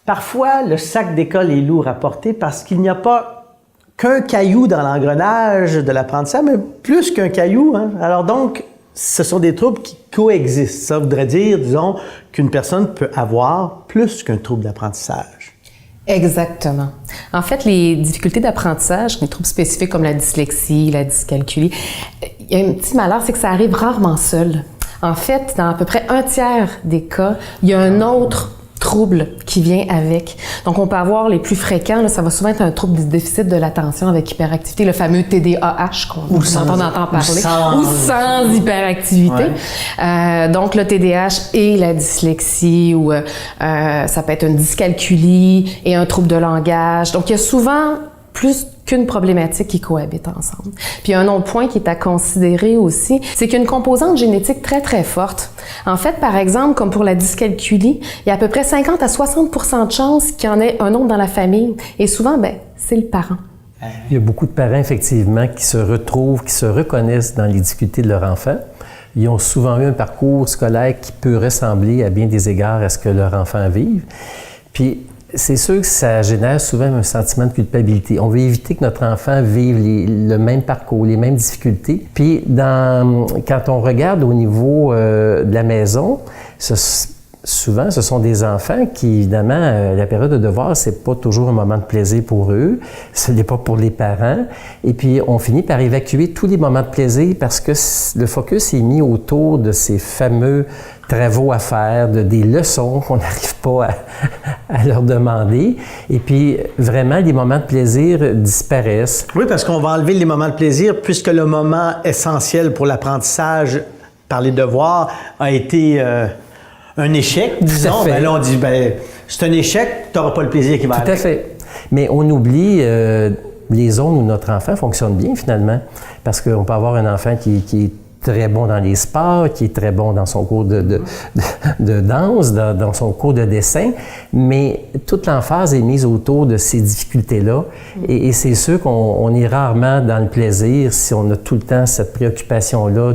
Parfois, le sac d'école est lourd à porter parce qu'il n'y a pas qu'un caillou dans l'engrenage de l'apprentissage, mais plus qu'un caillou. Hein? Alors donc, ce sont des troubles qui coexistent. Ça voudrait dire, disons, qu'une personne peut avoir plus qu'un trouble d'apprentissage. Exactement. En fait, les difficultés d'apprentissage, les troubles spécifiques comme la dyslexie, la dyscalculie, il y a un petit malheur, c'est que ça arrive rarement seul. En fait, dans à peu près un tiers des cas, il y a un autre trouble qui vient avec. Donc, on peut avoir les plus fréquents, là, ça va souvent être un trouble du déficit de l'attention avec hyperactivité, le fameux TDAH qu'on entend parler, ou sans hyperactivité. Ouais. Donc, le TDAH et la dyslexie, ou ça peut être une dyscalculie et un trouble de langage. Donc, il y a souvent plus qu'une problématique qui cohabite ensemble. Puis un autre point qui est à considérer aussi, c'est qu'il y a une composante génétique très, très forte. En fait, par exemple, comme pour la dyscalculie, il y a à peu près 50 à 60% de chances qu'il y en ait un autre dans la famille. Et souvent, c'est le parent. Il y a beaucoup de parents, effectivement, qui se retrouvent, qui se reconnaissent dans les difficultés de leur enfant. Ils ont souvent eu un parcours scolaire qui peut ressembler à bien des égards à ce que leur enfant vive. Puis, c'est sûr que ça génère souvent un sentiment de culpabilité. On veut éviter que notre enfant vive le même parcours, les mêmes difficultés. Puis, quand on regarde au niveau de la maison, souvent, ce sont des enfants qui, évidemment, la période de devoir, c'est pas toujours un moment de plaisir pour eux. Ce n'est pas pour les parents. Et puis, on finit par évacuer tous les moments de plaisir parce que le focus est mis autour de ces fameux travaux à faire, des leçons qu'on n'arrive pas à leur demander. Et puis, vraiment, les moments de plaisir disparaissent. Oui, parce qu'on va enlever les moments de plaisir puisque le moment essentiel pour l'apprentissage par les devoirs a été un échec, disons. Là, on dit, c'est un échec, tu n'auras pas le plaisir qui va arriver. Tout à fait. Mais on oublie les zones où notre enfant fonctionne bien, finalement. Parce qu'on peut avoir un enfant qui est très bon dans les sports, qui est très bon dans son cours de danse, dans son cours de dessin, mais toute l'emphase est mise autour de ces difficultés-là. Et c'est sûr qu'on est rarement dans le plaisir si on a tout le temps cette préoccupation-là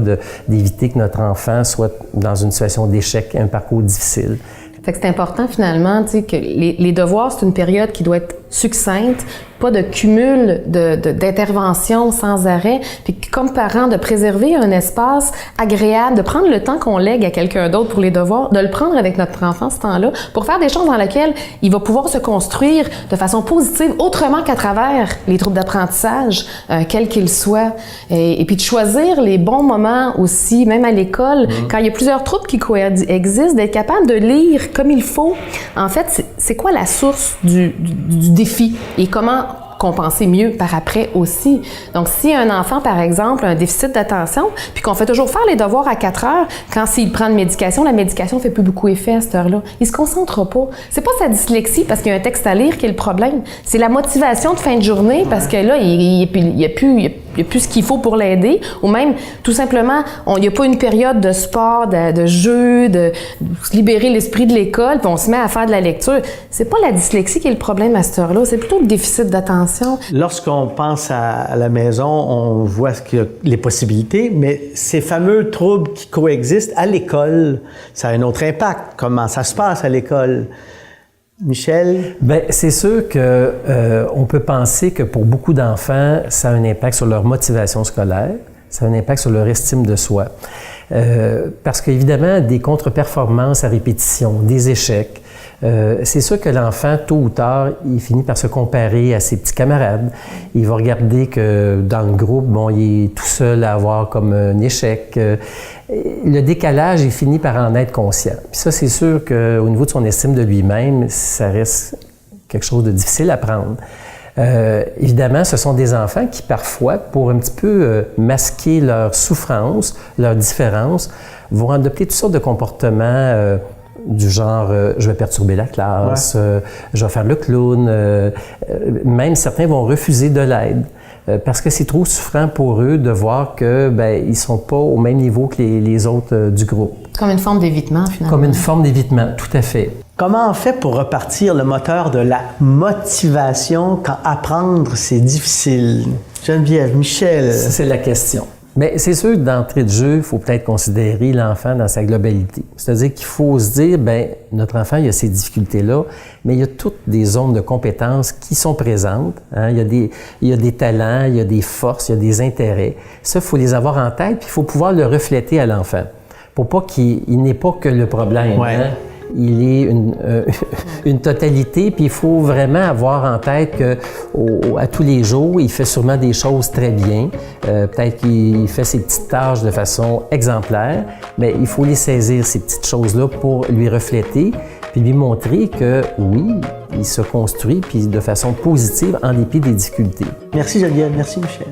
d'éviter que notre enfant soit dans une situation d'échec, un parcours difficile. Fait que c'est important finalement, tu sais, que les devoirs, c'est une période qui doit être succincte, pas de cumul d'interventions sans arrêt, puis comme parent, de préserver un espace agréable, de prendre le temps qu'on lègue à quelqu'un d'autre pour les devoirs, de le prendre avec notre enfant ce temps-là, pour faire des choses dans lesquelles il va pouvoir se construire de façon positive, autrement qu'à travers les troubles d'apprentissage, quels qu'ils soient. Et puis de choisir les bons moments aussi, même à l'école, quand il y a plusieurs troubles qui coexistent, d'être capable de lire comme il faut. En fait, c'est quoi la source du défi et comment compenser mieux par après aussi. Donc, si un enfant, par exemple, a un déficit d'attention, puis qu'on fait toujours faire les devoirs à 4 heures, quand s'il prend une médication, la médication fait plus beaucoup effet à cette heure-là. Il se concentre pas. C'est pas sa dyslexie parce qu'il y a un texte à lire qui est le problème. C'est la motivation de fin de journée parce que là, il y a plus ce qu'il faut pour l'aider, ou même, tout simplement, il n'y a pas une période de sport, de jeu, de se libérer l'esprit de l'école, puis on se met à faire de la lecture. C'est pas la dyslexie qui est le problème à cette heure-là, c'est plutôt le déficit d'attention. Lorsqu'on pense à la maison, on voit les possibilités, mais ces fameux troubles qui coexistent à l'école, ça a un autre impact. Comment ça se passe à l'école? Michel? Bien, c'est sûr que on peut penser que pour beaucoup d'enfants, ça a un impact sur leur motivation scolaire, ça a un impact sur leur estime de soi. Parce qu'évidemment, des contre-performances à répétition, des échecs, c'est sûr que l'enfant, tôt ou tard, il finit par se comparer à ses petits camarades. Il va regarder que dans le groupe, il est tout seul à avoir comme un échec. Le décalage, il finit par en être conscient. Puis ça, c'est sûr qu'au niveau de son estime de lui-même, ça reste quelque chose de difficile à prendre. Évidemment, ce sont des enfants qui, parfois, pour un petit peu masquer leur souffrance, leur différence, vont adopter toutes sortes de comportements du genre je vais perturber la classe, je vais faire le clown. Même certains vont refuser de l'aide parce que c'est trop souffrant pour eux de voir que ils sont pas au même niveau que les autres du groupe. Comme une forme d'évitement, finalement. Comme une forme d'évitement, tout à fait. Comment on fait pour repartir le moteur de la motivation quand apprendre, c'est difficile? Geneviève, Michel? Ça, c'est la question. Mais c'est sûr que d'entrée de jeu, il faut peut-être considérer l'enfant dans sa globalité. C'est-à-dire qu'il faut se dire, bien, notre enfant, il a ces difficultés-là, mais il y a toutes des zones de compétences qui sont présentes. Hein? Il y a des talents, il y a des forces, il y a des intérêts. Ça, il faut les avoir en tête, puis il faut pouvoir le refléter à l'enfant pour pas qu'il n'ait pas que le problème. Ouais. Hein? Il est une totalité, puis il faut vraiment avoir en tête qu'à tous les jours, il fait sûrement des choses très bien. Peut-être qu'il fait ses petites tâches de façon exemplaire, mais il faut les saisir, ces petites choses-là, pour lui refléter, puis lui montrer que oui, il se construit, puis de façon positive, en dépit des difficultés. Merci Geneviève, merci Michel.